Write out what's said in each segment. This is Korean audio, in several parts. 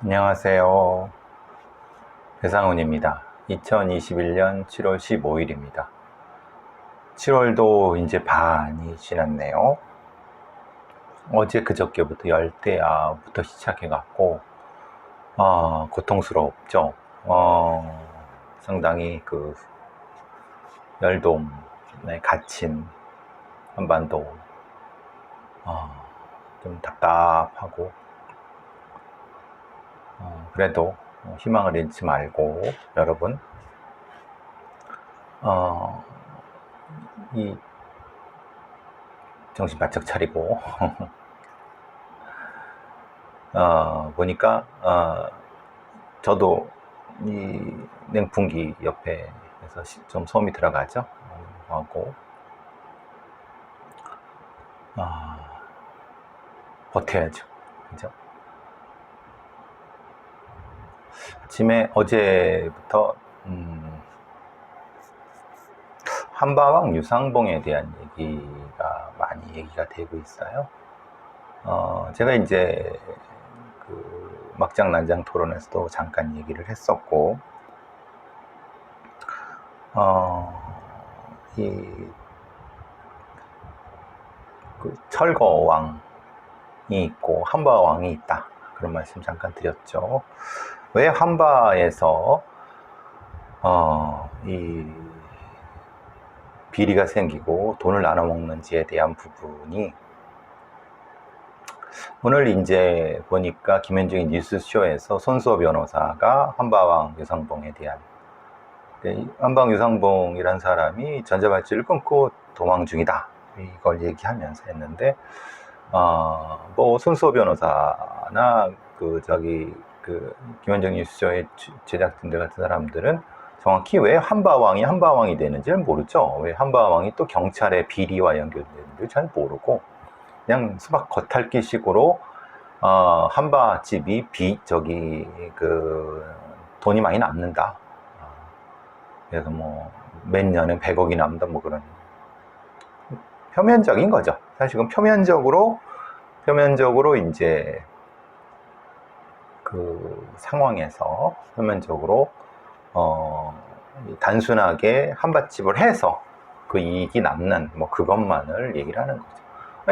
안녕하세요. 배상훈입니다. 2021년 7월 15일입니다. 7월도 이제 반이 지났네요. 어제 그저께부터 열대야부터 시작해갖고 고통스럽죠. 상당히 그 열돔에 갇힌 한반도 좀 답답하고 그래도 희망을 잃지 말고 여러분 이 정신 바짝 차리고 보니까 저도 이 냉풍기 옆에서 좀 소음이 들어가죠. 하고 버텨야죠. 그죠? 아침에 어제부터 한바왕 유상봉에 대한 얘기가 많이 얘기가 되고 있어요. 제가 이제 그 막장난장 토론에서도 잠깐 얘기를 했었고, 그 철거왕이 있고 한바왕이 있다. 그런 말씀 잠깐 드렸죠. 왜 한바에서 이 비리가 생기고 돈을 나눠 먹는지에 대한 부분이 오늘 이제 보니까 김현정의 뉴스쇼에서 손수호 변호사가 한바왕 유상봉에 대한 한바왕 유상봉이란 사람이 전자발찌를 끊고 도망 중이다 이걸 얘기하면서 했는데 뭐 손수호 변호사나 그 김현정 뉴스쇼의 제작진들 같은 사람들은 정확히 왜 한바왕이 되는지를 모르죠. 왜 한바왕이 또 경찰의 비리와 연결되는지를 잘 모르고 그냥 수박 겉핥기식으로 한바집이 돈이 많이 남는다. 그래서 뭐 몇 년에 100억이 남다 뭐 그런 표면적인 거죠. 사실은 표면적으로 이제 그 상황에서 표면적으로 단순하게 한밭집을 해서 그 이익이 남는 뭐 그것만을 얘기를 하는 거죠.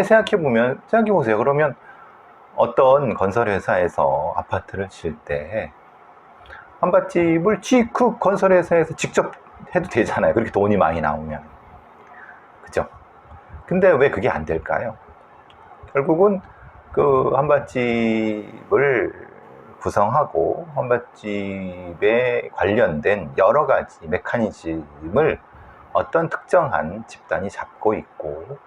생각해보세요. 그러면 어떤 건설회사에서 아파트를 질 때 한밭집을 그 건설회사에서 직접 해도 되잖아요. 그렇게 돈이 많이 나오면. 그죠? 근데 왜 그게 안 될까요? 결국은 그 한밭집을 구성하고 한밭집에 관련된 여러 가지 메커니즘을 어떤 특정한 집단이 잡고 있고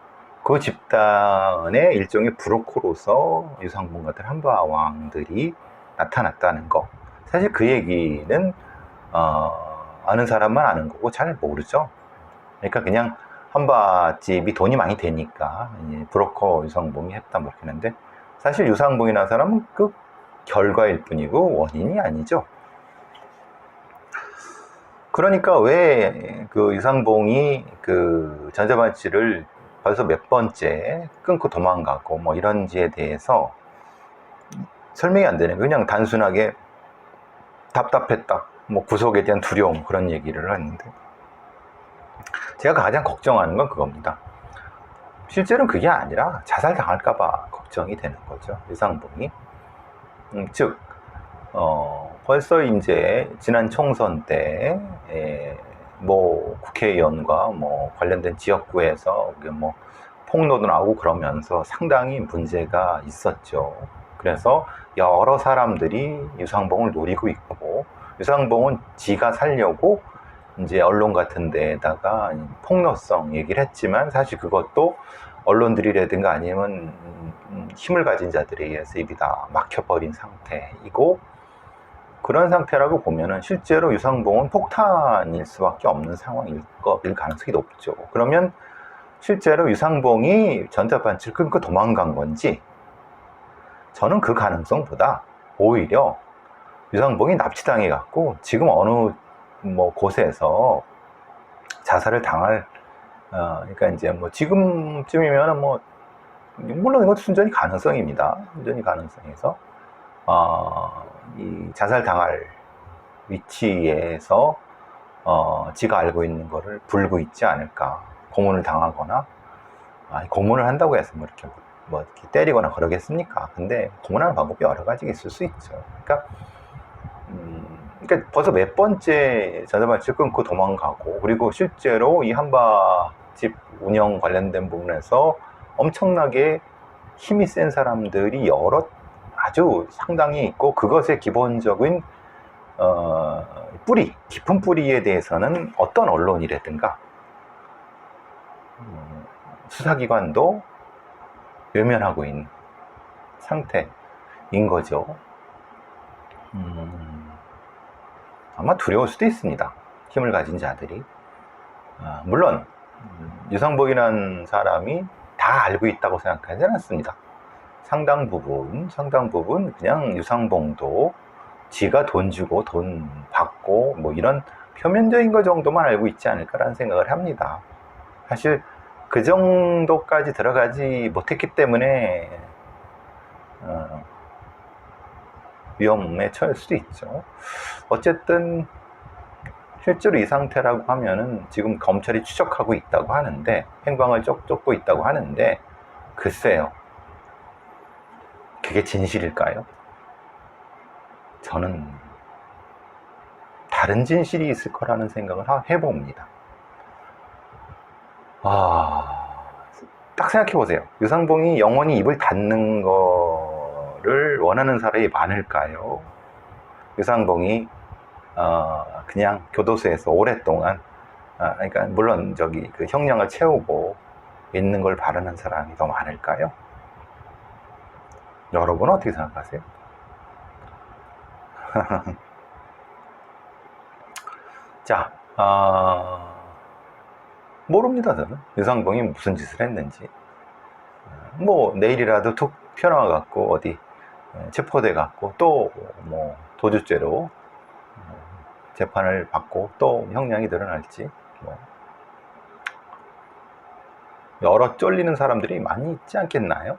그 집단의 일종의 브로커로서 유상봉 같은 한바왕들이 나타났다는 거. 사실 그 얘기는 아는 사람만 아는 거고 잘 모르죠. 그러니까 그냥 한바집이 돈이 많이 되니까 브로커 유상봉이 했다 뭐 이렇게 하는데 사실 유상봉이라는 사람은 그 결과일 뿐이고 원인이 아니죠. 그러니까 왜 그 유상봉이 그 전자발찌를 벌써 몇 번째 끊고 도망가고 뭐 이런지에 대해서 설명이 안 되는 거예요. 그냥 단순하게 답답했다, 뭐 구속에 대한 두려움 그런 얘기를 했는데 제가 가장 걱정하는 건 그겁니다. 실제로는 그게 아니라 자살 당할까봐 걱정이 되는 거죠. 유상봉이. 즉 벌써 이제 지난 총선 때 뭐 국회의원과 뭐 관련된 지역구에서 뭐 폭로도 나오고 그러면서 상당히 문제가 있었죠. 그래서 여러 사람들이 유상봉을 노리고 있고 유상봉은 지가 살려고 이제 언론 같은 데에다가 폭로성 얘기를 했지만 사실 그것도 언론들이라든가 아니면 힘을 가진 자들에 의해서 입이 다 막혀버린 상태이고 그런 상태라고 보면은 실제로 유상봉은 폭탄일 수밖에 없는 상황일 가능성이 높죠. 그러면 실제로 유상봉이 전자발찌를 끊고 도망간 건지 저는 그 가능성보다 오히려 유상봉이 납치당해 갖고 지금 어느 뭐 곳에서 자살을 당할 그러니까 이제 뭐 지금쯤이면은 뭐 물론 이것도 순전히 가능성입니다. 순전히 가능성에서 이 자살당할 위치에서 지가 알고 있는 거를 불고 있지 않을까. 고문을 당하거나, 고문을 한다고 해서 이렇게 때리거나 그러겠습니까? 근데 고문하는 방법이 여러 가지가 있을 수 있죠. 그러니까 벌써 몇 번째 전자발찌를 끊고 도망가고, 그리고 실제로 이 한바집 운영 관련된 부분에서 엄청나게 힘이 센 사람들이 아주 상당히 있고, 그것의 기본적인 깊은 뿌리에 대해서는 어떤 언론이라든가 수사기관도 외면하고 있는 상태인 거죠. 아마 두려울 수도 있습니다. 힘을 가진 자들이. 물론 유상복이라는 사람이 다 알고 있다고 생각하지 않습니다. 상당 부분 그냥 유상봉도 지가 돈 주고 돈 받고 뭐 이런 표면적인 거 정도만 알고 있지 않을까라는 생각을 합니다. 사실 그 정도까지 들어가지 못했기 때문에 위험에 처할 수도 있죠. 어쨌든 실제로 이 상태라고 하면은 지금 검찰이 추적하고 있다고 하는데, 행방을 쫓고 있다고 하는데, 글쎄요, 그게 진실일까요? 저는 다른 진실이 있을 거라는 생각을 해봅니다. 딱 생각해 보세요. 유상봉이 영원히 입을 닫는 거를 원하는 사람이 많을까요? 유상봉이 그냥 교도소에서 오랫동안 그러니까 물론 그 형량을 채우고 있는 걸 바라는 사람이 더 많을까요? 여러분은 어떻게 생각하세요? 자, 모릅니다. 저는 유상봉이 무슨 짓을 했는지. 뭐 내일이라도 툭 튀어나와 갖고 어디 체포돼 갖고 또 뭐 도주죄로 재판을 받고 또 형량이 늘어날지, 뭐 여러 쫄리는 사람들이 많이 있지 않겠나요?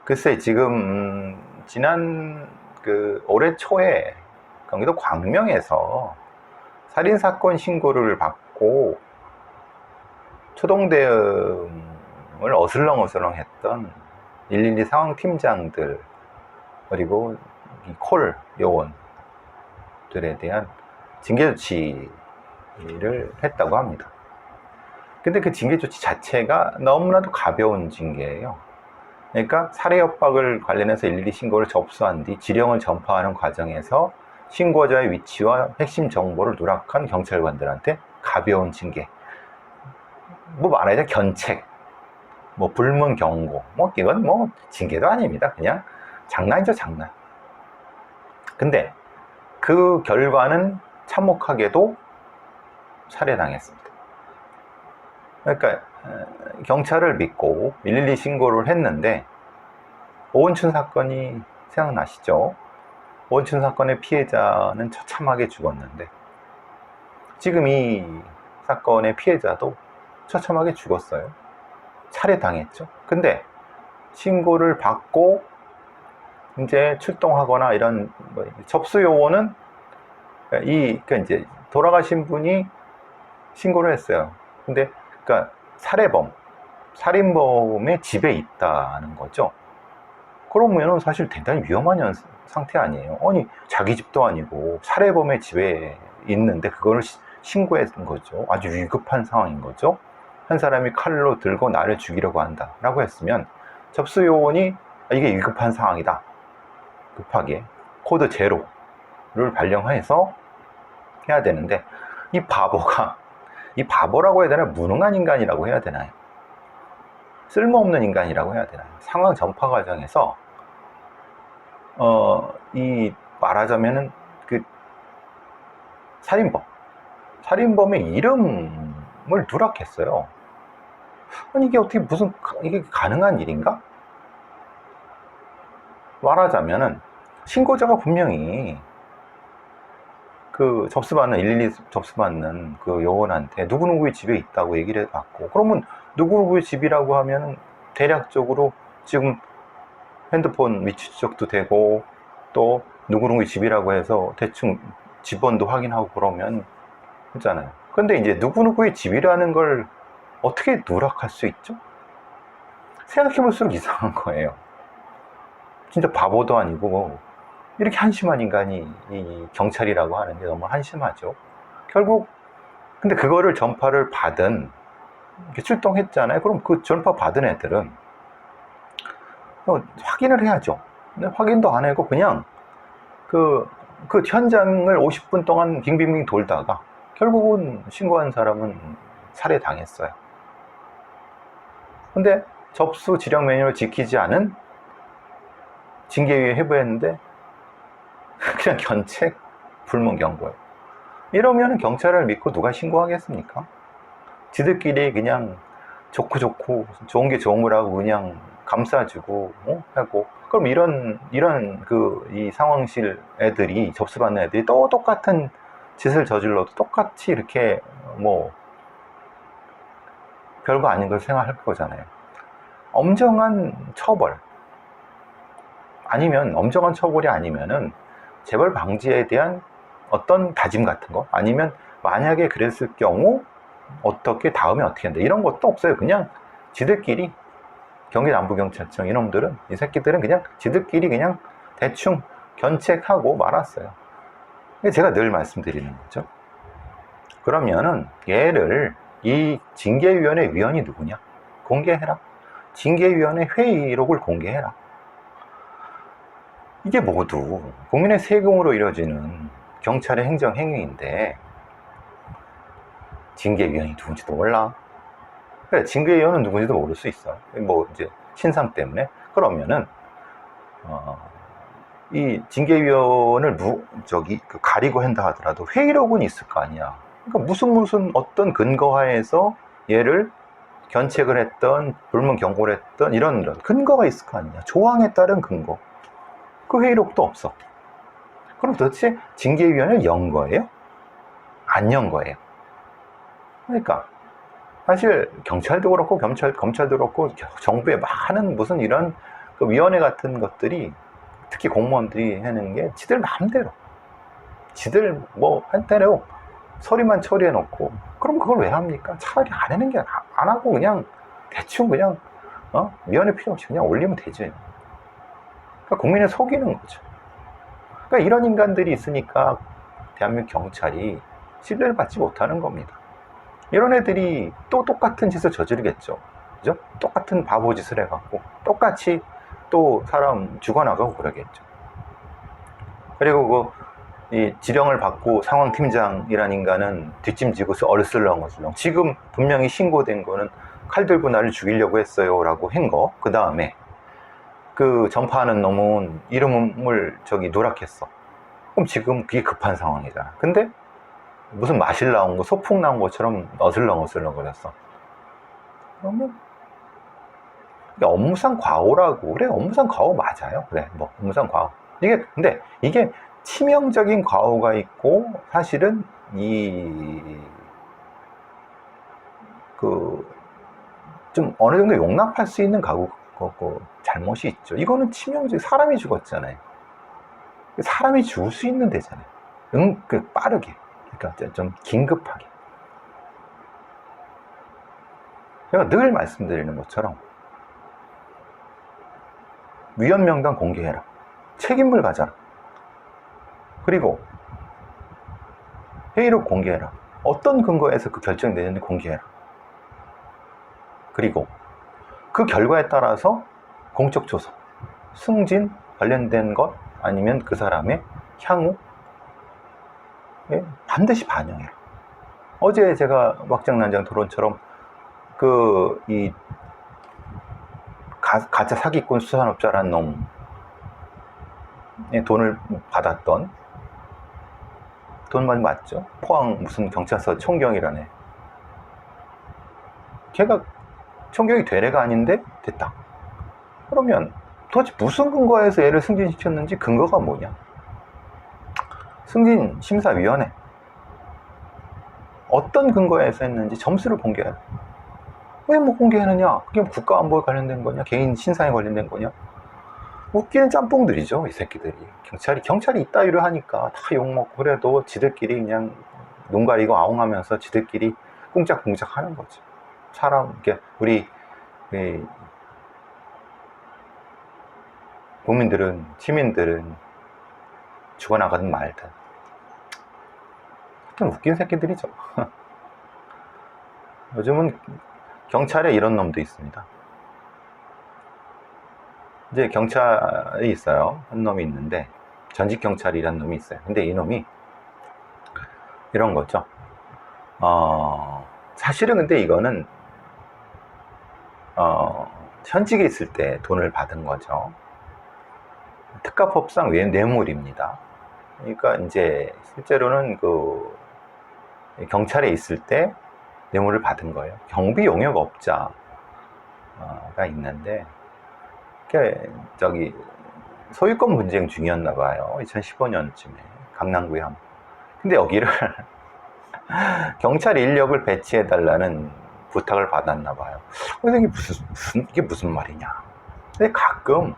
글쎄, 지금 지난 올해 초에 경기도 광명에서 살인사건 신고를 받고 초동 대응을 어슬렁어슬렁 했던 112 상황팀장들, 그리고 이 콜 요원들에 대한 징계 조치를 했다고 합니다. 근데 그 징계 조치 자체가 너무나도 가벼운 징계예요. 그러니까 살해 협박을 관련해서 112 신고를 접수한 뒤 지령을 전파하는 과정에서 신고자의 위치와 핵심 정보를 누락한 경찰관들한테 가벼운 징계, 뭐 말하자면 견책, 뭐 불문 경고, 뭐 이건 뭐 징계도 아닙니다. 그냥 장난이죠, 장난. 근데 그 결과는 참혹하게도 살해당했습니다. 그러니까 경찰을 믿고 112 신고를 했는데, 오은춘 사건이 생각나시죠? 오은춘 사건의 피해자는 처참하게 죽었는데, 지금 이 사건의 피해자도 처참하게 죽었어요. 살해당했죠. 근데 신고를 받고 이제 출동하거나 이런 접수 요원은 그러니까 이제 돌아가신 분이 신고를 했어요. 근데 그러니까 살인범의 집에 있다는 거죠. 그러면은 사실 대단히 위험한 상태 아니에요. 아니, 자기 집도 아니고 살해범의 집에 있는데 그거를 신고했던 거죠. 아주 위급한 상황인 거죠. 한 사람이 칼로 들고 나를 죽이려고 한다 라고 했으면 접수 요원이 이게 위급한 상황이다, 급하게 코드 제로를 발령해서 해야 되는데, 이 바보라고 해야 되나요? 무능한 인간이라고 해야 되나요? 쓸모없는 인간이라고 해야 되나요? 상황 전파 과정에서 이 말하자면은 그 살인범의 이름을 누락했어요. 아니, 이게 어떻게 이게 가능한 일인가? 말하자면은 신고자가 분명히 그 112 접수받는 그 요원한테 누구누구의 집에 있다고 얘기를 해갖고, 그러면 누구누구의 집이라고 하면은 대략적으로 지금 핸드폰 위치 추적도 되고 또 누구누구 집이라고 해서 대충 집번도 확인하고 그러면 하잖아요. 근데 이제 누구누구의 집이라는 걸 어떻게 누락할 수 있죠? 생각해볼수록 이상한 거예요. 진짜 바보도 아니고 이렇게 한심한 인간이 이 경찰이라고 하는 게 너무 한심하죠. 결국 근데 그거를 전파를 받은 출동했잖아요. 그럼 그 전파 받은 애들은 확인을 해야죠. 근데 확인도 안 하고 그냥 그 현장을 50분 동안 빙빙빙 돌다가 결국은 신고한 사람은 살해당했어요. 근데 접수 지령 메뉴를 지키지 않은 징계위에 해부했는데 그냥 견책 불문 경고예요. 이러면 경찰을 믿고 누가 신고하겠습니까? 지들끼리 그냥 좋고 좋은 게 좋은 거라고 그냥 감싸주고 하고 그럼 이런 이 상황실 애들이 접수받는 애들이 또 똑같은 짓을 저질러도 똑같이 이렇게 뭐 별거 아닌 걸 생각할 거잖아요. 엄정한 처벌 아니면 엄정한 처벌이 아니면은 재벌 방지에 대한 어떤 다짐 같은 거 아니면 만약에 그랬을 경우 어떻게 다음에 어떻게 한다 이런 것도 없어요. 그냥 지들끼리 경기 남부경찰청 이놈들은 이 새끼들은 그냥 지들끼리 그냥 대충 견책하고 말았어요. 제가 늘 말씀드리는 거죠. 그러면은 얘를 이 징계위원회 위원이 누구냐 공개해라. 징계위원회 회의록을 공개해라. 이게 모두 국민의 세금으로 이루어지는 경찰의 행정행위인데 징계위원이 누군지도 몰라. 그래, 징계위원은 누군지도 모를 수 있어. 뭐 이제 신상 때문에. 그러면은 이 징계위원을 가리고 한다 하더라도 회의록은 있을 거 아니야. 그러니까 무슨 어떤 근거하에서 얘를 견책을 했던 불문 경고를 했던 이런 근거가 있을 거 아니냐. 조항에 따른 근거. 그 회의록도 없어. 그럼 도대체 징계위원회를 연 거예요? 안 연 거예요? 그러니까 사실 경찰도 그렇고 검찰도 그렇고 정부의 많은 무슨 이런 그 위원회 같은 것들이 특히 공무원들이 하는 게 지들 마음대로 지들 뭐 한때로 서류만 처리해 놓고 그럼 그걸 왜 합니까? 차라리 안 하는 게 안 하고 그냥 대충 그냥 위원회 필요 없이 그냥 올리면 되죠. 그러니까 국민을 속이는 거죠. 그러니까 이런 인간들이 있으니까 대한민국 경찰이 신뢰를 받지 못하는 겁니다. 이런 애들이 또 똑같은 짓을 저지르겠죠. 그죠? 똑같은 바보 짓을 해갖고 똑같이 또 사람 죽어나가고 그러겠죠. 그리고 이 지령을 받고 상황팀장이라는 인간은 뒷짐지고 얼슬렁얼슬렁 지금 분명히 신고된 거는 칼 들고 나를 죽이려고 했어요 라고 한 거. 그 다음에 그 전파하는 놈은 이름을 누락했어. 그럼 지금 그게 급한 상황이잖아. 근데 무슨 마실 나온 거, 소풍 나온 것처럼 어슬렁어슬렁 거렸어. 그러면 업무상 과오라고. 그래, 업무상 과오 맞아요. 그래, 뭐 업무상 과오. 근데 이게 치명적인 과오가 있고 사실은 좀 어느 정도 용납할 수 있는 잘못이 있죠. 이거는 치명적. 사람이 죽었잖아요. 사람이 죽을 수 있는 데잖아요. 빠르게. 그러니까 좀 긴급하게. 제가 늘 말씀드리는 것처럼 위원 명단 공개해라. 책임을 가져라. 그리고 회의록 공개해라. 어떤 근거에서 그 결정이 내렸는지 공개해라. 그리고 그 결과에 따라서 공적 조사, 승진 관련된 것 아니면 그 사람의 향후 반드시 반영해라. 어제 제가 막장난장 토론처럼 이 가짜 사기꾼 수산업자란 놈의 돈을 받았던 돈 많이 맞죠? 포항 무슨 경찰서 총경이라네. 걔가 총경이 될 애가 아닌데 됐다. 그러면 도대체 무슨 근거에서 얘를 승진시켰는지 근거가 뭐냐? 승진심사위원회 어떤 근거에서 했는지 점수를 공개해요. 왜 못 공개하느냐? 그게 뭐 국가 안보에 관련된 거냐? 개인 신상에 관련된 거냐? 웃기는 짬뽕들이죠, 이 새끼들이. 경찰이 이따위로 하니까 다 욕먹고, 그래도 지들끼리 그냥 눈 가리고 아웅하면서 지들끼리 꿍짝꿍짝 하는 거죠. 사람, 이렇게 우리 국민들은, 시민들은 죽어나가든 말든. 하여튼 웃긴 새끼들이죠. 요즘은 경찰에 이런 놈도 있습니다. 이제 경찰이 있어요. 한 놈이 있는데, 전직 경찰이라는 놈이 있어요. 근데 이 놈이 이런 거죠. 사실은 근데 이거는, 현직에 있을 때 돈을 받은 거죠. 특가법상 뇌물입니다. 그러니까 이제 실제로는 그 경찰에 있을 때 뇌물을 받은 거예요. 경비 용역업자가 있는데, 저기 소유권 분쟁 중이었나 봐요. 2015년쯤에 강남구에 한. 근데 여기를 경찰 인력을 배치해 달라는 부탁을 받았나 봐요. 그래서 이게 무슨 말이냐. 근데 가끔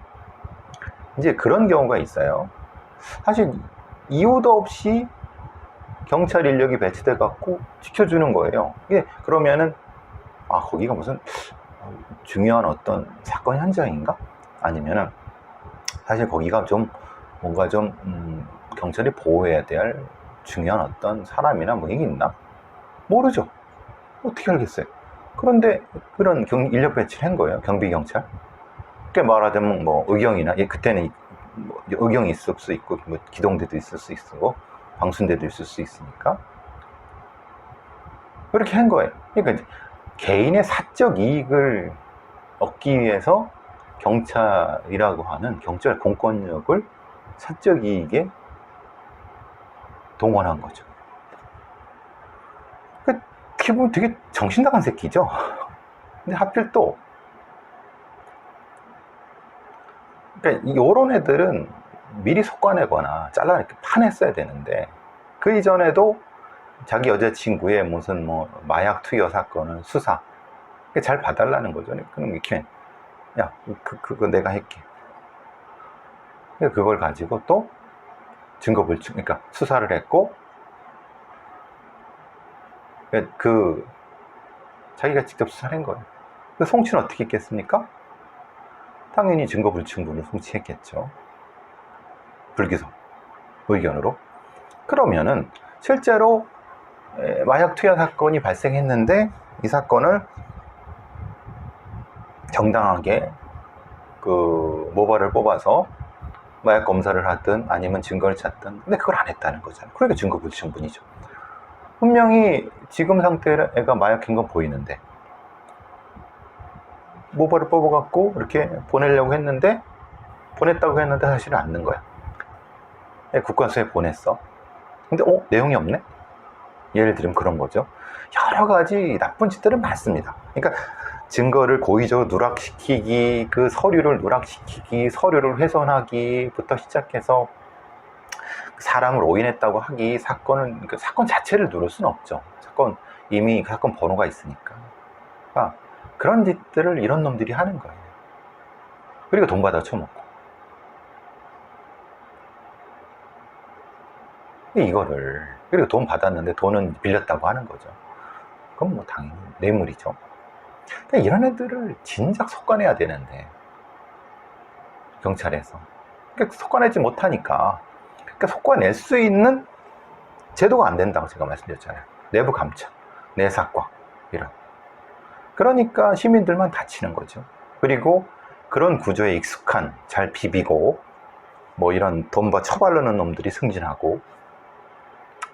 이제 그런 경우가 있어요. 사실 이유도 없이 경찰 인력이 배치돼 갖고 지켜주는 거예요. 이게 그러면은 거기가 무슨 중요한 어떤 사건 현장인가? 아니면은 사실 거기가 좀 뭔가 좀 경찰이 보호해야 될 중요한 어떤 사람이나 뭐 이게 있나? 모르죠. 어떻게 알겠어요? 그런데 그런 인력 배치를 한 거예요. 경비 경찰. 그러니까 말하자면 뭐 의경이나, 그때는 뭐 의경이 있을 수 있고, 뭐 기동대도 있을 수 있고, 방순대도 있을 수 있으니까 그렇게 한 거예요. 그러니까 개인의 사적 이익을 얻기 위해서 경찰이라고 하는 경찰 공권력을 사적 이익에 동원한 거죠. 기분 되게 정신 나간 새끼죠. 근데 하필 또, 그러니까 이런 애들은 미리 속아내거나 잘라 이렇게 파냈어야 되는데, 그 이전에도 자기 여자친구의 무슨 뭐 마약 투여 사건을 수사 잘 봐달라는 거죠. 그럼 이렇게, 야, 그거 내가 할게. 그걸 가지고 또 증거불충, 그러니까 수사를 했고, 자기가 직접 수사를 한 거예요. 송치는 어떻게 했겠습니까? 당연히 증거불충분을 송치했겠죠. 불기소 의견으로. 그러면은 실제로 마약 투여 사건이 발생했는데, 이 사건을 정당하게 그 모발을 뽑아서 마약 검사를 하든 아니면 증거를 찾든, 근데 그걸 안 했다는 거잖아요. 그러니까 증거불충분이죠. 분명히 지금 상태로 애가 마약인 건 보이는데 모발을 뽑아갖고 이렇게 보내려고 했는데, 보냈다고 했는데 사실은 안 넣은 거야. 국과수에 보냈어. 근데 내용이 없네? 예를 들면 그런 거죠. 여러 가지 나쁜 짓들은 많습니다. 그러니까 증거를 고의적으로 누락시키기, 그 서류를 누락시키기, 서류를 훼손하기부터 시작해서 사람을 오인했다고 하기, 사건 자체를 누를 수는 없죠. 이미 사건 번호가 있으니까. 그런 짓들을 이런 놈들이 하는 거예요. 그리고 돈 받아 처먹고. 그리고 돈 받았는데 돈은 빌렸다고 하는 거죠. 그건 뭐 당연히 뇌물이죠. 그러니까 이런 애들을 진작 속아내야 되는데, 경찰에서. 그러니까 속아내지 못하니까. 그러니까 속아낼 수 있는 제도가 안 된다고 제가 말씀드렸잖아요. 내부 감찰, 내사과, 이런. 그러니까 시민들만 다치는 거죠. 그리고 그런 구조에 익숙한, 잘 비비고, 뭐 이런 돈바 처바르는 놈들이 승진하고,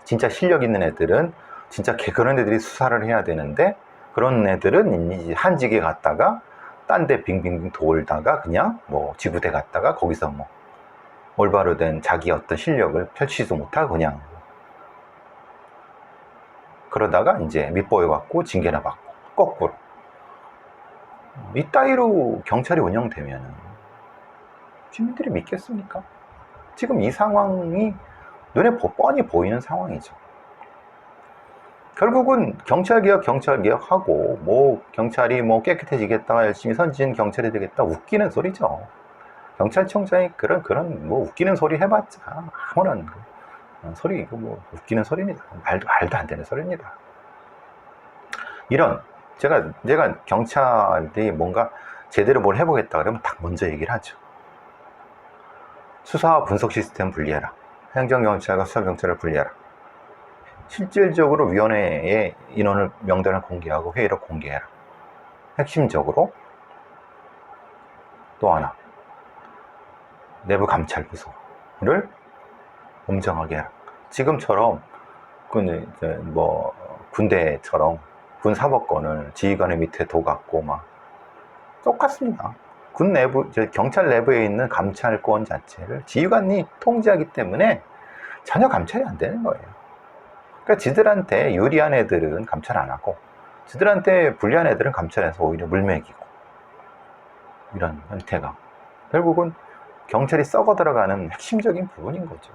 진짜 실력 있는 애들은 진짜 그런 애들이 수사를 해야 되는데, 그런 애들은 한직에 갔다가 딴 데 빙빙빙 돌다가 그냥 뭐 지구대 갔다가 거기서 뭐 올바로 된 자기 어떤 실력을 펼치지도 못하고 그냥 그러다가 이제 밑보여갖고 징계나 받고, 거꾸로. 이따위로 경찰이 운영되면 시민들이 믿겠습니까? 지금 이 상황이 눈에 뻔히 보이는 상황이죠. 결국은 경찰개혁 하고 뭐 경찰이 뭐 깨끗해지겠다, 열심히 선진 경찰이 되겠다, 웃기는 소리죠. 경찰청장이 그런 뭐 웃기는 소리 해봤자 아무런 소리, 이거 뭐 웃기는 소리입니다. 말도 안 되는 소리입니다. 이런 제가 경찰이 뭔가 제대로 뭘 해보겠다 그러면 딱 먼저 얘기를 하죠. 수사와 분석 시스템 분리해라. 행정경찰과 수사경찰을 분리해라. 실질적으로 위원회의 인원을, 명단을 공개하고 회의를 공개해라. 핵심적으로 또 하나, 내부 감찰 부서를 엄정하게 해라. 지금처럼 뭐 군대처럼 군 사법권을 지휘관의 밑에 둬갖고 막 똑같습니다. 군 내부, 경찰 내부에 있는 감찰권 자체를 지휘관이 통제하기 때문에 전혀 감찰이 안 되는 거예요. 그러니까 지들한테 유리한 애들은 감찰 안 하고 지들한테 불리한 애들은 감찰해서 오히려 물먹이고, 이런 형태가 결국은 경찰이 썩어 들어가는 핵심적인 부분인 거죠.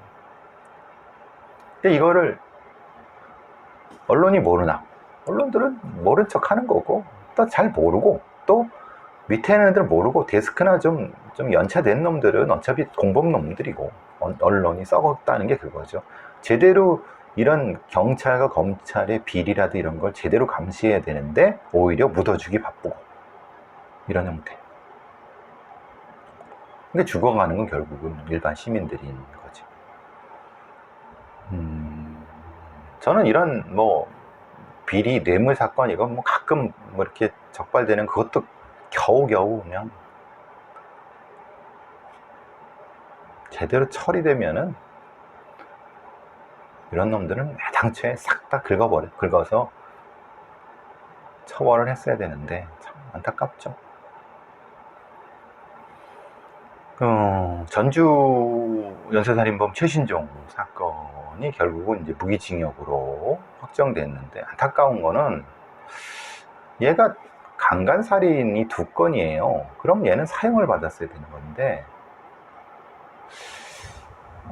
이거를 언론이 모르나? 언론들은 모른 척 하는 거고, 또 잘 모르고, 또 밑에 있는 애들 모르고, 데스크나 좀 연차된 놈들은 어차피 공범 놈들이고, 언론이 썩었다는 게 그거죠. 제대로 이런 경찰과 검찰의 비리라도 이런 걸 제대로 감시해야 되는데 오히려 묻어주기 바쁘고, 이런 형태. 근데 죽어가는 건 결국은 일반 시민들인 거죠. 저는 이런 뭐 비리 뇌물 사건, 이건 뭐 가끔 뭐 이렇게 적발되는 그것도 겨우겨우 그냥 제대로 처리되면은 이런 놈들은 애당초에 싹 다 긁어서 처벌을 했어야 되는데 참 안타깝죠. 전주 연쇄살인범 최신종 사건이 결국은 이제 무기징역으로 확정됐는데, 안타까운 거는 얘가 강간살인이 2건이에요. 그럼 얘는 사형을 받았어야 되는 건데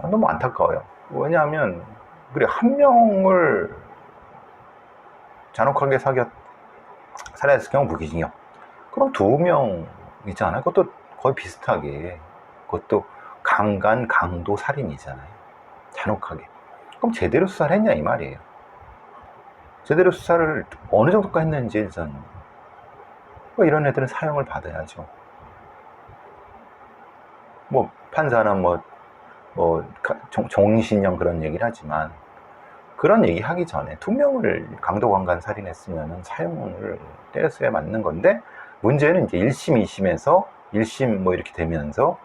너무 안타까워요. 왜냐하면 그래, 한 명을 잔혹하게 살해했을 경우 무기징역, 그럼 2명 있잖아요. 그것도 거의 비슷하게, 그것도 강간, 강도 살인이잖아요. 잔혹하게. 그럼 제대로 수사를 했냐 이 말이에요. 제대로 수사를 어느 정도까지 했는지 일단 이런 애들은 사형을 받아야죠. 뭐 판사는 뭐 종신형 그런 얘기를 하지만, 그런 얘기 하기 전에 2명을 강도 강간 살인했으면 사형을 때렸어야 맞는 건데, 문제는 이제 1심, 2심에서 1심 뭐 이렇게 되면서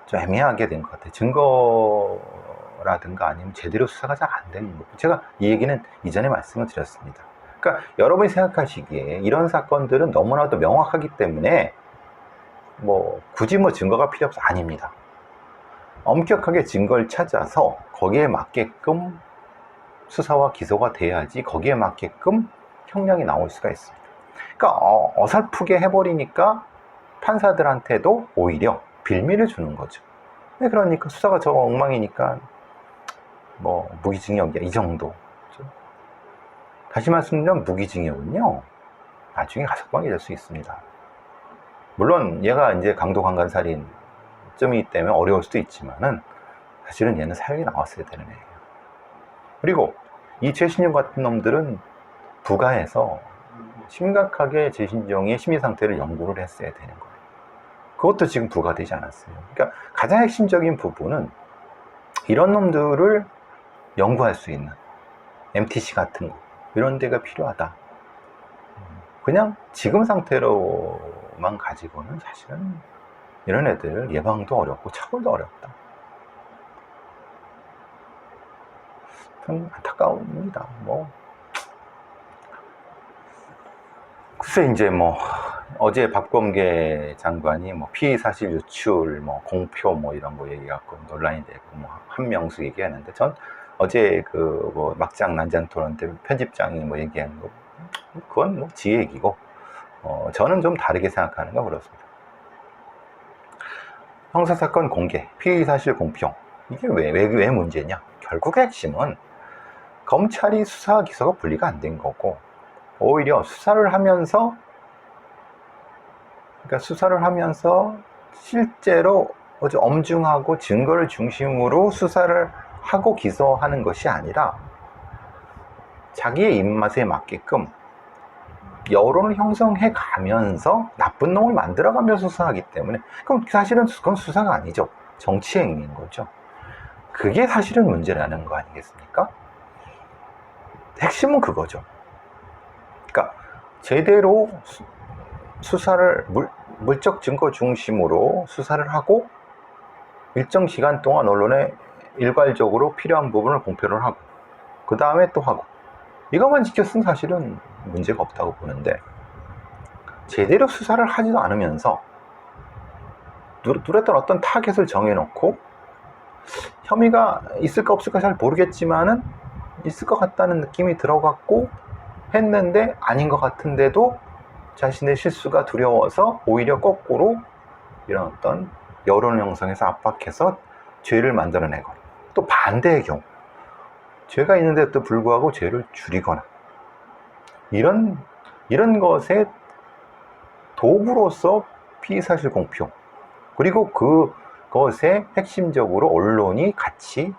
좀 애매하게 된 것 같아요. 증거라든가 아니면 제대로 수사가 잘 안 되는 거. 제가 이 얘기는 이전에 말씀을 드렸습니다. 그러니까 여러분이 생각하시기에 이런 사건들은 너무나도 명확하기 때문에 뭐 굳이 뭐 증거가 필요 없어, 아닙니다. 엄격하게 증거를 찾아서 거기에 맞게끔 수사와 기소가 돼야지 거기에 맞게끔 형량이 나올 수가 있습니다. 그러니까 어설프게 해버리니까 판사들한테도 오히려 빌미를 주는 거죠. 그러니까 수사가 저 엉망이니까 뭐 무기징역이야, 이 정도. 다시 말씀드리면 무기징역은요 나중에 가석방이 될 수 있습니다. 물론 얘가 이제 강도 강간 살인점이기 때문에 어려울 수도 있지만은 사실은 얘는 사형이 나왔어야 되는 애예요. 그리고 이 최신종 같은 놈들은 부가해서 심각하게 최신종의 심리 상태를 연구를 했어야 되는 거예요. 그것도 지금 부과되지 않았어요. 그러니까 가장 핵심적인 부분은 이런 놈들을 연구할 수 있는 MTC 같은 거, 이런 데가 필요하다. 그냥 지금 상태로만 가지고는 사실은 이런 애들 예방도 어렵고 처벌도 어렵다. 참 안타까웁니다. 뭐 글쎄, 이제 뭐 어제 박범계 장관이 뭐 피의 사실 유출, 뭐 공표 뭐 이런 거 얘기해갖고 논란이 되고 뭐 한명숙 얘기하는데, 전 어제 그 뭐 막장 난장 토론 때 편집장이 뭐 얘기한 거, 그건 뭐 지 얘기고, 저는 좀 다르게 생각하는 거 그렇습니다. 형사사건 공개, 피의 사실 공표, 이게 왜 문제냐? 결국 핵심은 검찰이 수사와 기소가 분리가 안 된 거고, 오히려 수사를 하면서, 그러니까 수사를 하면서 실제로 아주 엄중하고 증거를 중심으로 수사를 하고 기소하는 것이 아니라 자기의 입맛에 맞게끔 여론을 형성해 가면서 나쁜 놈을 만들어가면서 수사하기 때문에, 그럼 사실은 그건 수사가 아니죠. 정치행위인 거죠. 그게 사실은 문제라는 거 아니겠습니까? 핵심은 그거죠. 그러니까 제대로 수사를 물적 증거 중심으로 수사를 하고 일정 기간 동안 언론에 일괄적으로 필요한 부분을 공표를 하고 그 다음에 또 하고, 이것만 지켰으면 사실은 문제가 없다고 보는데, 제대로 수사를 하지도 않으면서 뚜렷한 어떤 타겟을 정해놓고 혐의가 있을까 없을까 잘 모르겠지만은 있을 것 같다는 느낌이 들어갔고 했는데 아닌 것 같은데도 자신의 실수가 두려워서 오히려 거꾸로 이런 어떤 여론 형성에서 압박해서 죄를 만들어내거나, 또 반대의 경우 죄가 있는데도 불구하고 죄를 줄이거나, 이런 것의 도구로서 피의사실 공표, 그리고 그것에 핵심적으로 언론이 같이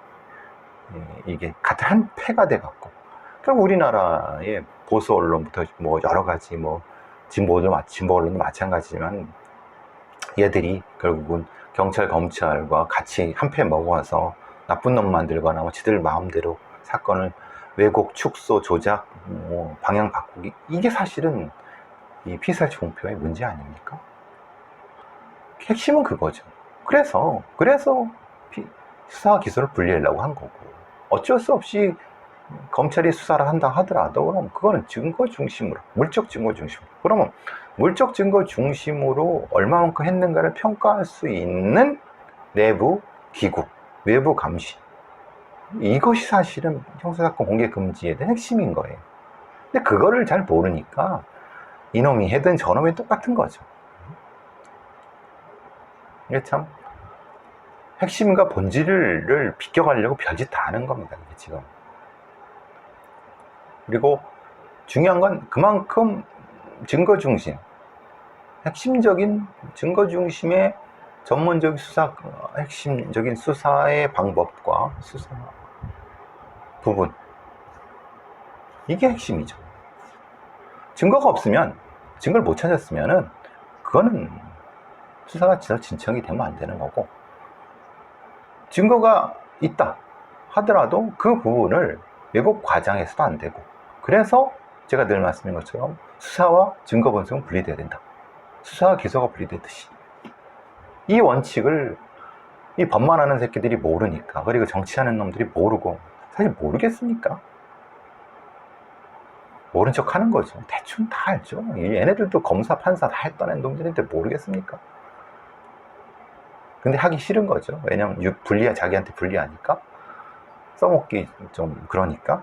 이게 같은 한 패가 돼 갖고, 그럼 우리나라의 보수 언론부터 뭐 여러 가지 뭐 진보 언론도 마찬가지지만 얘들이 결국은 경찰 검찰과 같이 한 패 먹어서 나쁜 놈 만들거나 뭐 지들 마음대로 사건을 왜곡, 축소, 조작, 뭐 방향 바꾸기, 이게 사실은 이 피의사실 공표의 문제 아닙니까? 핵심은 그거죠. 그래서 수사와 기소를 분리하려고 한 거고, 어쩔 수 없이 검찰이 수사를 한다 하더라도 그럼 그거는 증거 중심으로, 물적 증거 중심으로, 그러면 물적 증거 중심으로 얼마만큼 했는가를 평가할 수 있는 내부 기구, 외부 감시, 이것이 사실은 형사사건 공개 금지에 대한 핵심인 거예요. 근데 그거를 잘 모르니까 이놈이 해든 저놈이 똑같은 거죠. 이게 참 핵심과 본질을 비껴가려고 별짓 다 하는 겁니다, 이게 지금. 그리고 중요한 건 그만큼 증거 중심, 핵심적인 증거 중심의 전문적인 수사, 핵심적인 수사의 방법과 수사 부분, 이게 핵심이죠. 증거가 없으면, 증거를 못 찾았으면은 그거는 수사가 진척이 되면 안 되는 거고, 증거가 있다 하더라도 그 부분을 왜곡 과장해서도 안 되고, 그래서 제가 늘 말씀드린 것처럼 수사와 증거 분석은 분리돼야 된다. 수사와 기소가 분리되듯이. 이 원칙을 이 법만 하는 새끼들이 모르니까, 그리고 정치하는 놈들이 모르고, 사실 모르겠습니까? 모른 척 하는 거죠. 대충 다 알죠. 얘네들도 검사, 판사 다 했던 놈들인데 모르겠습니까? 근데 하기 싫은 거죠. 왜냐면 자기한테 불리하니까. 써먹기 좀 그러니까.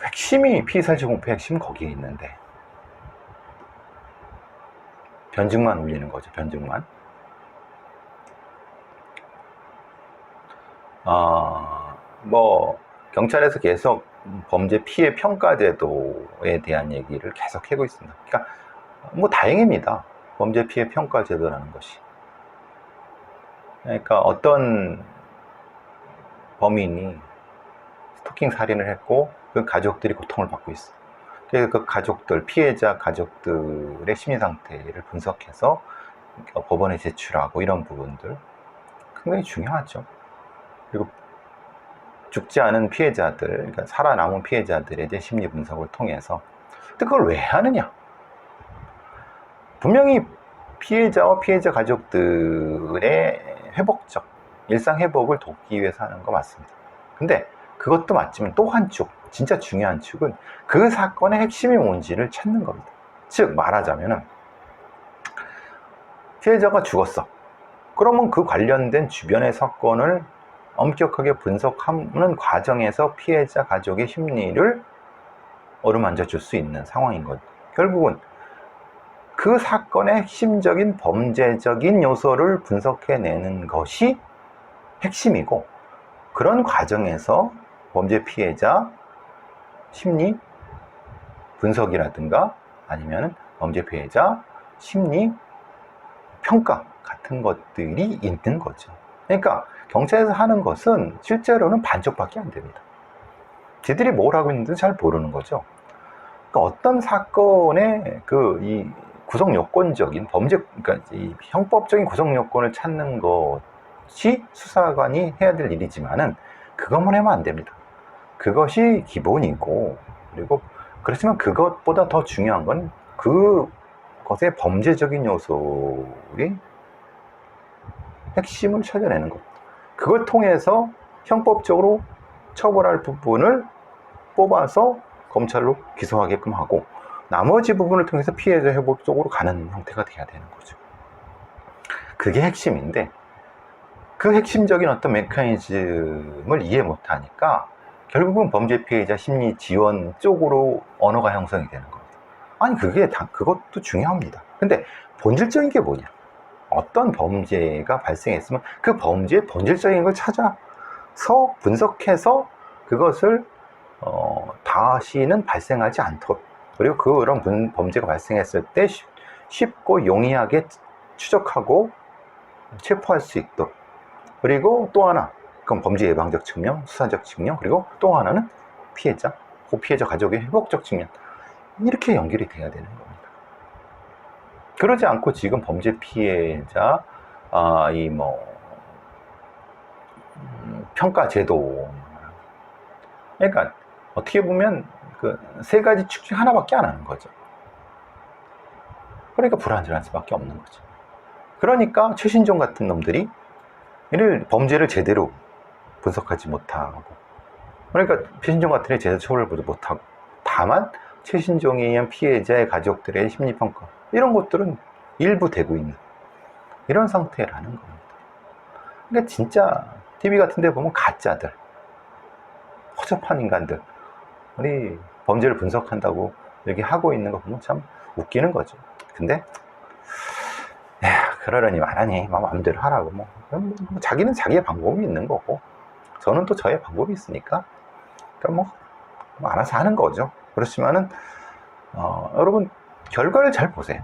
핵심이 피의사실 공표 핵심은 거기에 있는데, 변증만 울리는 거죠. 변증만. 뭐 경찰에서 계속 범죄 피해 평가 제도에 대한 얘기를 계속 하고 있습니다. 그러니까 뭐 다행입니다. 범죄 피해 평가 제도라는 것이. 그러니까 어떤 범인이 스토킹 살인을 했고 그 가족들이 고통을 받고 있어. 그래서 그 가족들, 피해자 가족들의 심리 상태를 분석해서 법원에 제출하고, 이런 부분들 굉장히 중요하죠. 그리고 죽지 않은 피해자들, 그러니까 살아남은 피해자들에 대해 심리 분석을 통해서. 근데 그걸 왜 하느냐? 분명히 피해자와 피해자 가족들의 회복적 일상 회복을 돕기 위해서 하는 거 맞습니다. 근데 그것도 맞지만 또 한 축, 진짜 중요한 축은 그 사건의 핵심이 뭔지를 찾는 겁니다. 즉 말하자면은 피해자가 죽었어. 그러면 그 관련된 주변의 사건을 엄격하게 분석하는 과정에서 피해자 가족의 심리를 어루만져 줄 수 있는 상황인 거죠. 결국은 그 사건의 핵심적인 범죄적인 요소를 분석해내는 것이 핵심이고, 그런 과정에서 범죄 피해자 심리 분석이라든가 아니면 범죄 피해자 심리 평가 같은 것들이 있는 거죠. 그러니까 경찰에서 하는 것은 실제로는 반쪽밖에 안 됩니다. 지들이 뭘 하고 있는지 잘 모르는 거죠. 그러니까 어떤 사건의 이 구성 요건적인 범죄, 그러니까 이 형법적인 구성 요건을 찾는 것이 수사관이 해야 될 일이지만은 그것만 하면 안 됩니다. 그것이 기본이고, 그리고 그렇지만 그것보다 더 중요한 건 그것의 범죄적인 요소의 핵심을 찾아내는 것. 그걸 통해서 형법적으로 처벌할 부분을 뽑아서 검찰로 기소하게끔 하고, 나머지 부분을 통해서 피해자 회복 쪽으로 가는 형태가 돼야 되는 거죠. 그게 핵심인데, 그 핵심적인 어떤 메커니즘을 이해 못하니까 결국은 범죄 피해자 심리 지원 쪽으로 언어가 형성이 되는 겁니다. 아니, 그것도 중요합니다. 근데 본질적인 게 뭐냐? 어떤 범죄가 발생했으면 그 범죄의 본질적인 걸 찾아서 분석해서 그것을 다시는 발생하지 않도록, 그리고 그런 범죄가 발생했을 때 쉽고 용이하게 추적하고 체포할 수 있도록, 그리고 또 하나, 그건 범죄 예방적 측면, 수사적 측면, 그리고 또 하나는 피해자, 그 피해자 가족의 회복적 측면, 이렇게 연결이 돼야 되는 겁니다. 그러지 않고 지금 범죄 피해자 평가 제도, 그러니까 어떻게 보면 그 세 가지 축 중 하나밖에 안 하는 거죠. 그러니까 불안정할 수밖에 없는 거죠. 그러니까 최신종 같은 놈들이 범죄를 제대로 분석하지 못하고, 그러니까 최신종 같은 애 제대로 처벌을 못하고, 다만 최신종에 의한 피해자의 가족들의 심리평가, 이런 것들은 일부 되고 있는 이런 상태라는 겁니다. 그러니까 진짜 TV 같은 데 보면 가짜들, 허접한 인간들, 우리 범죄를 분석한다고 이렇게 하고 있는 거 보면 참 웃기는 거죠. 근데 그러려니 말하니 마음대로 하라고, 자기는 자기의 방법이 있는 거고, 저는 또 저의 방법이 있으니까, 그러니까 알아서 하는 거죠. 그렇지만은 여러분, 결과를 잘 보세요.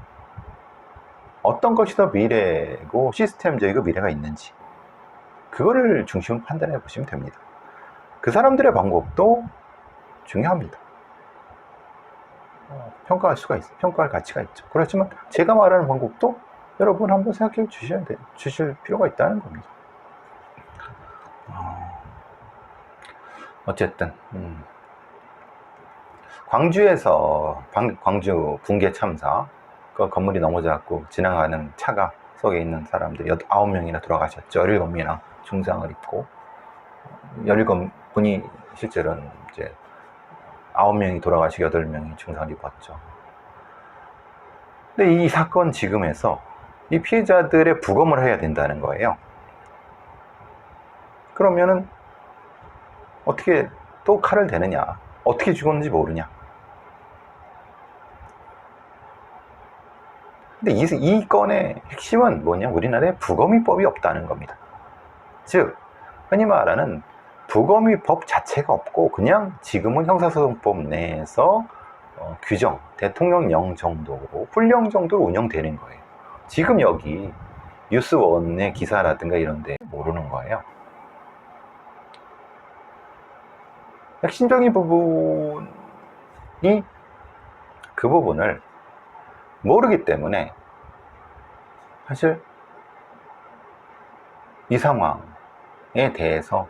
어떤 것이 더 미래고 시스템적이고 미래가 있는지, 그거를 중심으로 판단해 보시면 됩니다. 그 사람들의 방법도 중요합니다. 평가할 가치가 있죠. 그렇지만 제가 말하는 방법도 여러분 한번 생각해 주실 필요가 있다는 겁니다. 어쨌든 광주에서 광주 붕괴 참사, 그 건물이 넘어져갖고 지나가는 차가 속에 있는 사람들이 9명이나 돌아가셨죠. 17명이나 중상을 입고, 17분이 실제로는 이제 9명이 돌아가시고 8명이 중상을 입었죠. 근데 이 사건 지금에서 이 피해자들의 부검을 해야 된다는 거예요. 그러면은 어떻게 또 칼을 대느냐, 어떻게 죽었는지 모르냐. 근데 이 건의 핵심은 뭐냐? 우리나라에 부검의법이 없다는 겁니다. 즉, 흔히 말하는 부검의법 자체가 없고, 그냥 지금은 형사소송법 내에서 규정, 대통령령 정도로, 훈령 정도로 운영되는 거예요. 지금 여기 뉴스원의 기사라든가 이런 데 모르는 거예요. 핵심적인 부분이 그 부분을 모르기 때문에 사실 이 상황에 대해서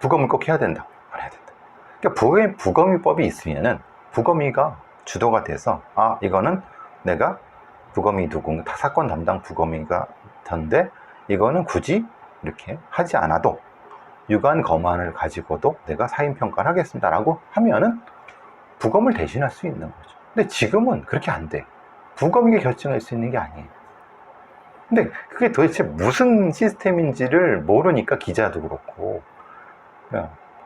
부검을 꼭 해야 된다, 말해야 된다. 그러니까 부검의법이 있으면은 부검의가 주도가 돼서, 이거는 내가 부검의 누군가, 사건 담당 부검의가 던데 이거는 굳이 이렇게 하지 않아도 유관 검안을 가지고도 내가 사인평가를 하겠습니다 라고 하면은 부검을 대신할 수 있는 거죠. 근데 지금은 그렇게 안 돼. 부검이 결정할 수 있는 게 아니에요. 근데 그게 도대체 무슨 시스템인지를 모르니까 기자도 그렇고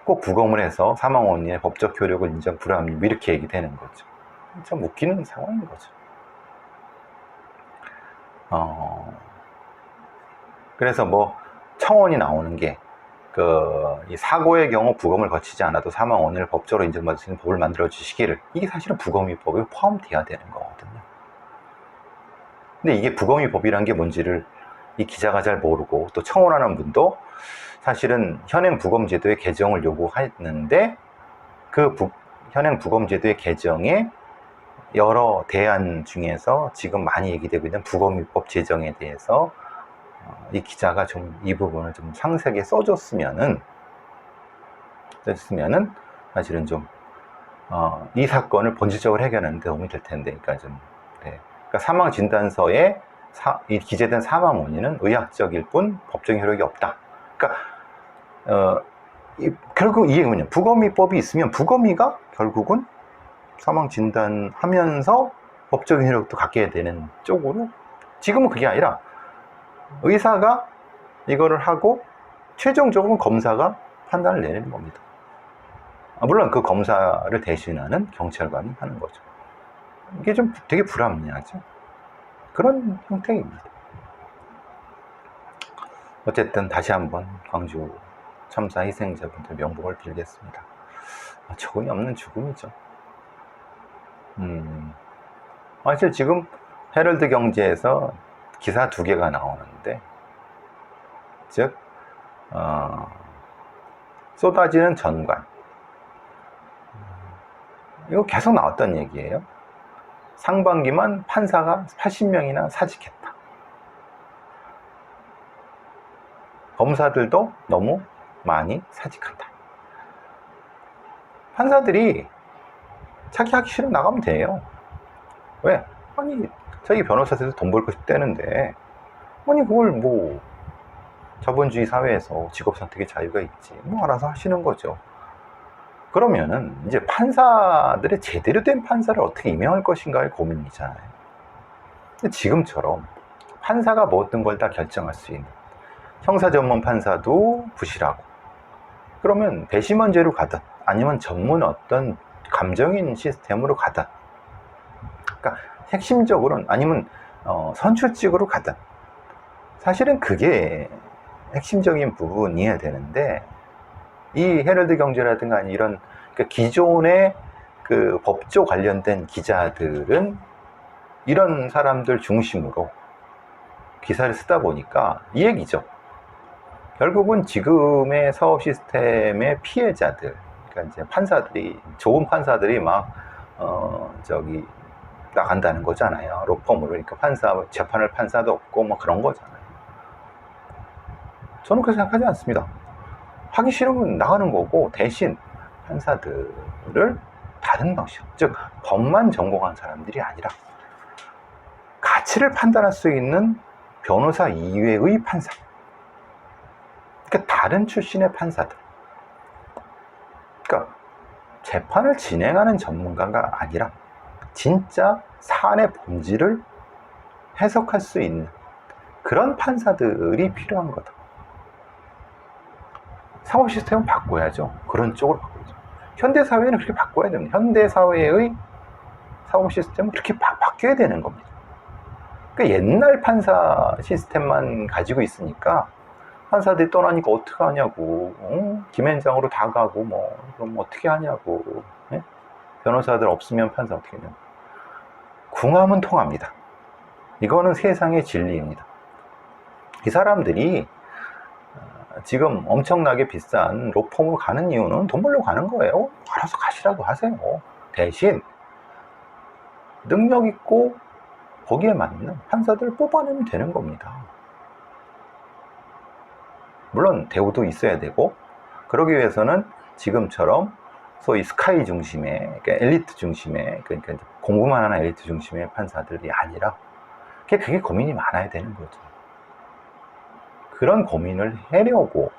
꼭 부검을 해서 사망 원인의 법적 효력을 인정 불합리 이렇게 얘기되는 거죠. 참 웃기는 상황인 거죠. 그래서 뭐 청원이 나오는 게 이 사고의 경우 부검을 거치지 않아도 사망 원인을 법적으로 인정받을 수 있는 법을 만들어 주시기를, 이게 사실은 부검의법에 포함돼야 되는 거거든요. 근데 이게 부검의법이란 게 뭔지를 이 기자가 잘 모르고, 또 청원하는 분도 사실은 현행 부검제도의 개정을 요구했는데 그 현행 부검제도의 개정에 여러 대안 중에서 지금 많이 얘기되고 있는 부검의법 제정에 대해서 이 기자가 좀 이 부분을 좀 상세하게 써줬으면은 사실은 좀 이 사건을 본질적으로 해결하는 데 도움이 될 텐데, 그러니까 좀 그러니까 사망 진단서에 이 기재된 사망 원인은 의학적일 뿐 법적인 효력이 없다. 그러니까 결국 이게 뭐냐, 부검의법이 있으면 부검의가 결국은 사망 진단하면서 법적인 효력도 갖게 되는 쪽으로, 지금은 그게 아니라 의사가 이거를 하고 최종적으로 검사가 판단을 내리는 겁니다. 물론 그 검사를 대신하는 경찰관이 하는 거죠. 이게 좀 되게 불합리하죠. 그런 형태입니다. 어쨌든 다시 한번 광주 참사 희생자분들 명복을 빌겠습니다. 적응이 없는 죽음이죠. 사실 지금 헤럴드 경제에서 기사 2개가 나오는데, 즉 쏟아지는 전관, 이거 계속 나왔던 얘기예요. 상반기만 판사가 80명이나 사직했다. 검사들도 너무 많이 사직한다. 판사들이 자기 하기 싫으면 나가면 돼요. 왜? 아니, 자기 변호사들도 돈 벌고 싶다는데, 아니 그걸 뭐 자본주의 사회에서 직업 선택의 자유가 있지, 뭐 알아서 하시는 거죠. 그러면은 이제 판사들의 제대로 된 판사를 어떻게 임명할 것인가의 고민이잖아요. 근데 지금처럼 판사가 모든 걸 다 결정할 수 있는 형사 전문 판사도 부실하고, 그러면 배심원제로 가든 아니면 전문 어떤 감정인 시스템으로 가든, 그러니까 핵심적으로는 아니면 선출직으로 가든, 사실은 그게 핵심적인 부분이어야 되는데, 이 헤럴드 경제라든가 이런 기존의 그 법조 관련된 기자들은 이런 사람들 중심으로 기사를 쓰다 보니까 이 얘기죠. 결국은 지금의 사법 시스템의 피해자들, 그러니까 이제 판사들이, 좋은 판사들이 막 나간다는 거잖아요. 로펌으로. 그러니까 재판할 판사도 없고 뭐 그런 거잖아요. 저는 그렇게 생각하지 않습니다. 하기 싫으면 나가는 거고, 대신 판사들을 다른 방식, 즉 법만 전공한 사람들이 아니라 가치를 판단할 수 있는 변호사 이외의 판사, 그러니까 다른 출신의 판사들, 그러니까 재판을 진행하는 전문가가 아니라 진짜 사안의 본질을 해석할 수 있는 그런 판사들이 필요한 거다. 사법 시스템은 바꿔야죠. 그런 쪽으로 바꿔야죠. 현대사회는 그렇게 바꿔야 됩니다. 현대사회의 사법 시스템은 그렇게 바뀌어야 되는 겁니다. 그러니까 옛날 판사 시스템만 가지고 있으니까 판사들이 떠나니까 어떻게 하냐고, 김앤장으로 다 가고 뭐 그럼 어떻게 하냐고, 예? 변호사들 없으면 판사 어떻게 하냐고. 궁합은 통합니다. 이거는 세상의 진리입니다. 이 사람들이 지금 엄청나게 비싼 로펌으로 가는 이유는 돈 벌려고 가는 거예요. 알아서 가시라고 하세요. 대신 능력 있고 거기에 맞는 판사들을 뽑아내면 되는 겁니다. 물론 대우도 있어야 되고, 그러기 위해서는 지금처럼 소위 스카이 중심의, 그러니까 엘리트 중심의, 그러니까 공부만 하는 엘리트 중심의 판사들이 아니라 그게 고민이 많아야 되는 거죠. 그런 고민을 하려고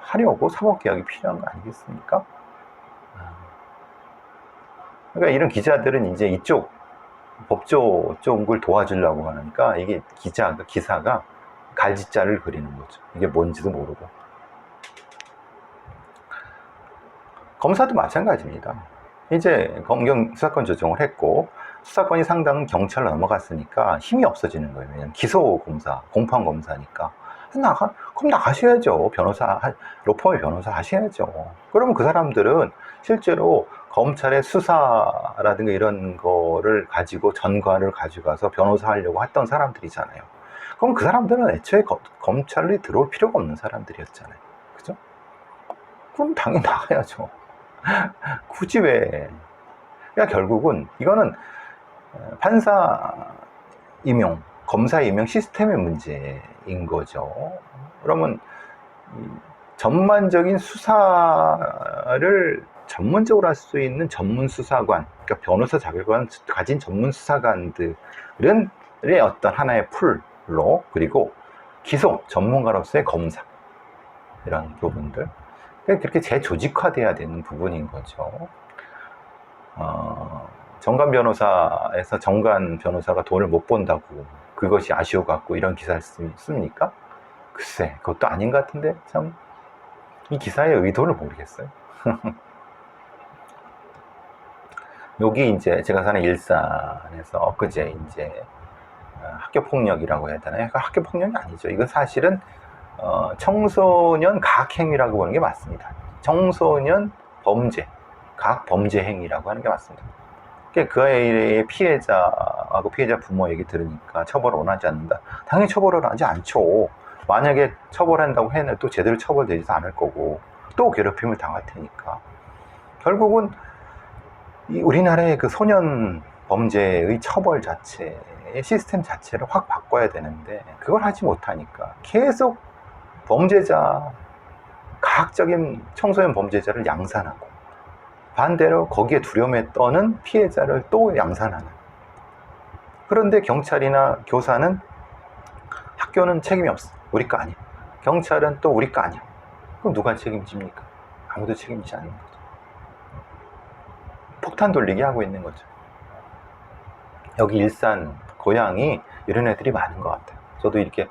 사법개혁이 필요한 거 아니겠습니까? 그러니까 이런 기자들은 이제 이쪽 법조 쪽을 도와주려고 하니까 이게 기사가 갈짓자를 그리는 거죠. 이게 뭔지도 모르고. 검사도 마찬가지입니다. 이제 검경 수사권 조정을 했고 수사권이 상당히 경찰로 넘어갔으니까 힘이 없어지는 거예요. 왜냐하면 기소 검사, 공판 검사니까 그럼 나가셔야죠. 로펌의 변호사 하셔야죠. 그러면 그 사람들은 실제로 검찰의 수사라든가 이런 거를 가지고 전관을 가져가서 변호사 하려고 했던 사람들이잖아요. 그럼 그 사람들은 애초에 검찰에 들어올 필요가 없는 사람들이었잖아요. 그죠? 그럼 당연히 나가야죠. 굳이 왜? 그러니까 결국은 이거는 판사 임용, 검사 임용 시스템의 문제인 거죠. 그러면 전반적인 수사를 전문적으로 할 수 있는 전문 수사관, 그러니까 변호사 자격을 가진 전문 수사관들의 어떤 하나의 풀로, 그리고 기소 전문가로서의 검사, 이런 부분들, 그렇게 재조직화돼야 되는 부분인 거죠. 정관 변호사에서 정관 변호사가 돈을 못 번다고 그것이 아쉬워 갖고 이런 기사를 씁니까? 글쎄, 그것도 아닌 것 같은데 참 이 기사의 의도를 모르겠어요. 여기 이제 제가 사는 일산에서 엊그제 이제 학교 폭력이라고 해야 되나요? 학교 폭력이 아니죠. 이건 사실은 청소년 가학행위라고 보는 게 맞습니다. 청소년 범죄, 가학 범죄 행위라고 하는 게 맞습니다. 그 아이의 피해자하고 피해자 부모 얘기 들으니까 처벌을 원하지 않는다. 당연히 처벌을 하지 않죠. 만약에 처벌한다고 해도 제대로 처벌되지도 않을 거고 또 괴롭힘을 당할 테니까. 결국은 이 우리나라의 그 소년 범죄의 처벌 자체의 시스템 자체를 확 바꿔야 되는데 그걸 하지 못하니까 계속 범죄자, 가학적인 청소년 범죄자를 양산하고 반대로 거기에 두려움에 떠는 피해자를 또 양산하는. 그런데 경찰이나 교사는 학교는 책임이 없어. 우리 거 아니야. 경찰은 또 우리 거 아니야. 그럼 누가 책임집니까? 아무도 책임지지 않는 거죠. 폭탄 돌리기 하고 있는 거죠. 여기 일산, 고향이 이런 애들이 많은 것 같아요. 저도 이렇게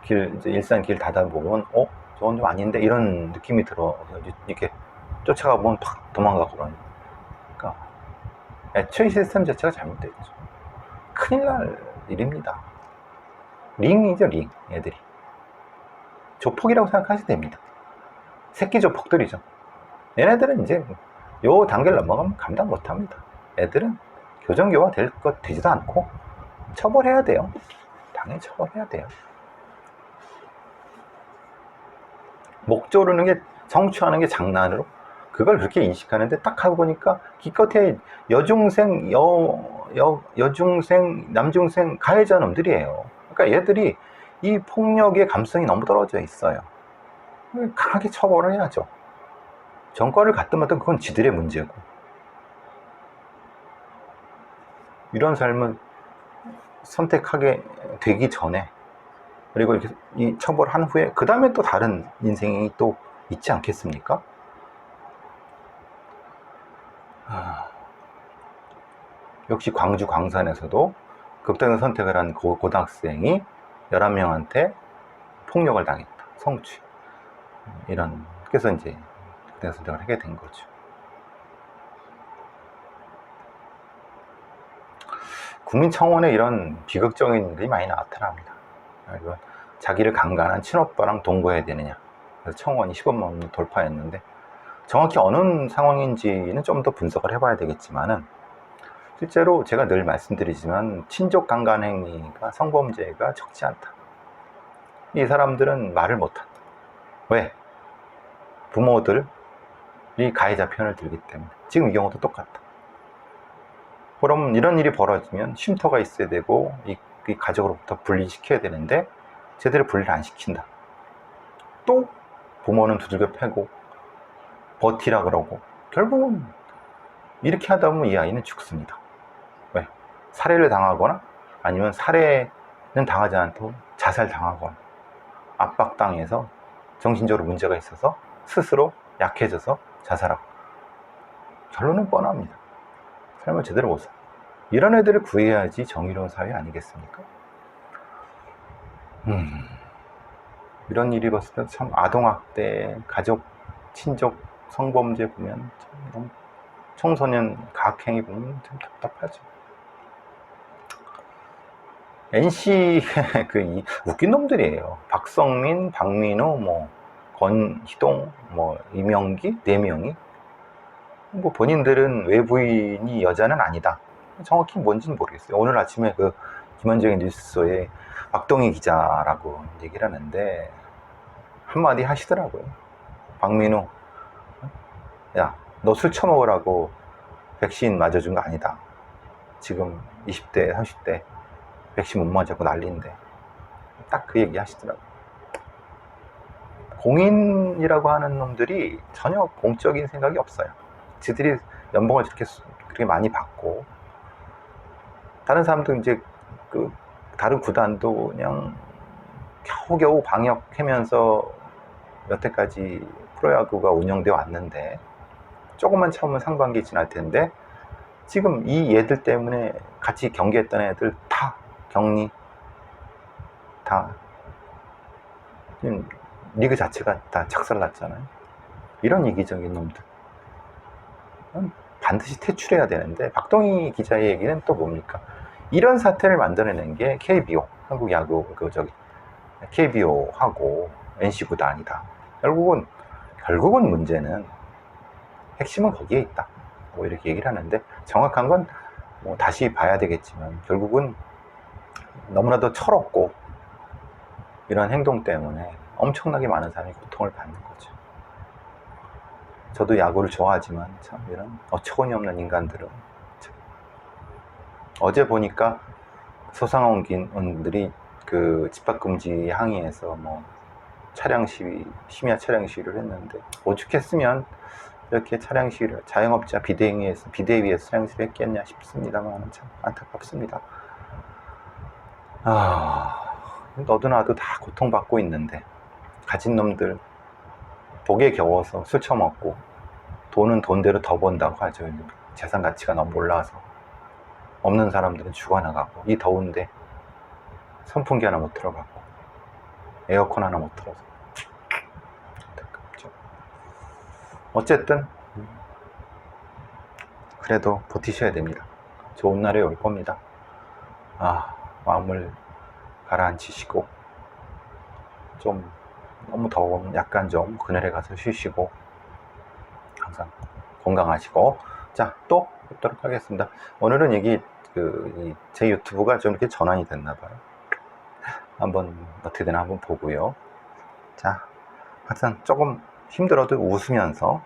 이제 일산 길 가다 보면, 저건 좀 아닌데? 이런 느낌이 들어. 이렇게 쫓아가 보면 팍 도망가고 그러니까. 애초에 시스템 자체가 잘못되어 있죠. 큰일 날 일입니다. 링이죠, 링. 애들이. 조폭이라고 생각하셔도 됩니다. 새끼 조폭들이죠. 얘네들은 이제 요 단계를 넘어가면 감당 못 합니다. 애들은 교정교화 되지도 않고 처벌해야 돼요. 당연히 처벌해야 돼요. 목 조르는 게, 성추하는 게 장난으로 그걸 그렇게 인식하는데 딱 하고 보니까 기껏해 여중생, 여중생, 남중생 가해자 놈들이에요. 그러니까 얘들이 이 폭력의 감성이 너무 떨어져 있어요. 강하게 처벌을 해야죠. 정권을 갖든 말든 그건 지들의 문제고. 이런 삶은 선택하게 되기 전에, 그리고 이렇게 이 처벌한 후에 그 다음에 또 다른 인생이 또 있지 않겠습니까? 역시 광주 광산에서도 극단적 선택을 한 고등학생이 11명한테 폭력을 당했다. 성추. 그래서 이제 극단적 선택을 하게 된 거죠. 국민청원에 이런 비극적인 일이 많이 나타납니다. 자기를 강간한 친오빠랑 동거해야 되느냐. 그래서 청원이 15만 원 돌파했는데, 정확히 어느 상황인지는 좀 더 분석을 해봐야 되겠지만은, 실제로 제가 늘 말씀드리지만 친족 강간 행위가, 성범죄가 적지 않다. 이 사람들은 말을 못한다. 왜? 부모들이 가해자 편을 들기 때문에. 지금 이 경우도 똑같다. 그럼 이런 일이 벌어지면 쉼터가 있어야 되고 이 가족으로부터 분리시켜야 되는데 제대로 분리를 안 시킨다. 또 부모는 두들겨 패고 버티라 그러고, 결국은 이렇게 하다 보면 이 아이는 죽습니다. 왜? 살해를 당하거나 아니면 살해는 당하지 않고 자살당하거나 압박당해서 정신적으로 문제가 있어서 스스로 약해져서 자살하고. 결론은 뻔합니다. 삶을 제대로 못 살아. 이런 애들을 구해야지 정의로운 사회 아니겠습니까? 이런 일이 봤을 때 참 아동학대, 가족, 친족, 성범죄 보면 참 너무, 청소년 가학행위 보면 참 답답하죠. NC 웃긴 놈들이에요. 박성민, 박민우, 뭐 권희동, 뭐 이명기, 네 명이 뭐 본인들은 외부인이 여자는 아니다. 정확히 뭔지는 모르겠어요. 오늘 아침에 그 김원정의 뉴스소에 박동희 기자라고 얘기를 하는데 한마디 하시더라고요. 박민우, 야, 너 술 처먹으라고 백신 맞아준 거 아니다. 지금 20대, 30대 백신 못 맞았고 난리인데. 딱 그 얘기 하시더라고요. 공인이라고 하는 놈들이 전혀 공적인 생각이 없어요. 지들이 연봉을 그렇게 많이 받고, 다른 사람도 이제 그 다른 구단도 그냥 겨우겨우 방역하면서 여태까지 프로야구가 운영되어 왔는데, 조금만 참으면 상반기 지날 텐데, 지금 이 얘들 때문에 같이 경기했던 애들 다 격리, 다 지금 리그 자체가 다 착살났잖아요. 이런 이기적인 놈들 반드시 퇴출해야 되는데, 박동희 기자의 얘기는 또 뭡니까? 이런 사태를 만들어낸 게 KBO, 한국 야구 KBO하고 NC 구단이다. 결국은 문제는 핵심은 거기에 있다. 뭐 이렇게 얘기를 하는데, 정확한 건 뭐 다시 봐야 되겠지만 결국은 너무나도 철없고 이런 행동 때문에 엄청나게 많은 사람이 고통을 받는 거죠. 저도 야구를 좋아하지만 참 이런 어처구니 없는 인간들은 참. 어제 보니까 소상공인들이 그 집합금지 항의해서 뭐 심야 차량 시위를 했는데, 오죽했으면 이렇게 차량 시위를, 자영업자 비대위에서 차량 시위를 했겠냐 싶습니다만 참 안타깝습니다. 너도 나도 다 고통받고 있는데, 가진 놈들 복에 겨워서 술 처먹고, 돈은 돈대로 더 번다고 하죠. 재산 가치가 너무 올라서 없는 사람들은 죽어나가고, 이 더운데 선풍기 하나 못 틀어갖고 에어컨 하나 못 틀어서 안타깝죠. 어쨌든 그래도 버티셔야 됩니다. 좋은 날이 올 겁니다. 마음을 가라앉히시고, 좀 너무 더우면 약간 좀 그늘에 가서 쉬시고, 항상 건강하시고. 자, 또 뵙도록 하겠습니다. 오늘은 제 유튜브가 좀 이렇게 전환이 됐나봐요. 한번 어떻게 되나 한번 보고요. 자, 하여튼 조금 힘들어도 웃으면서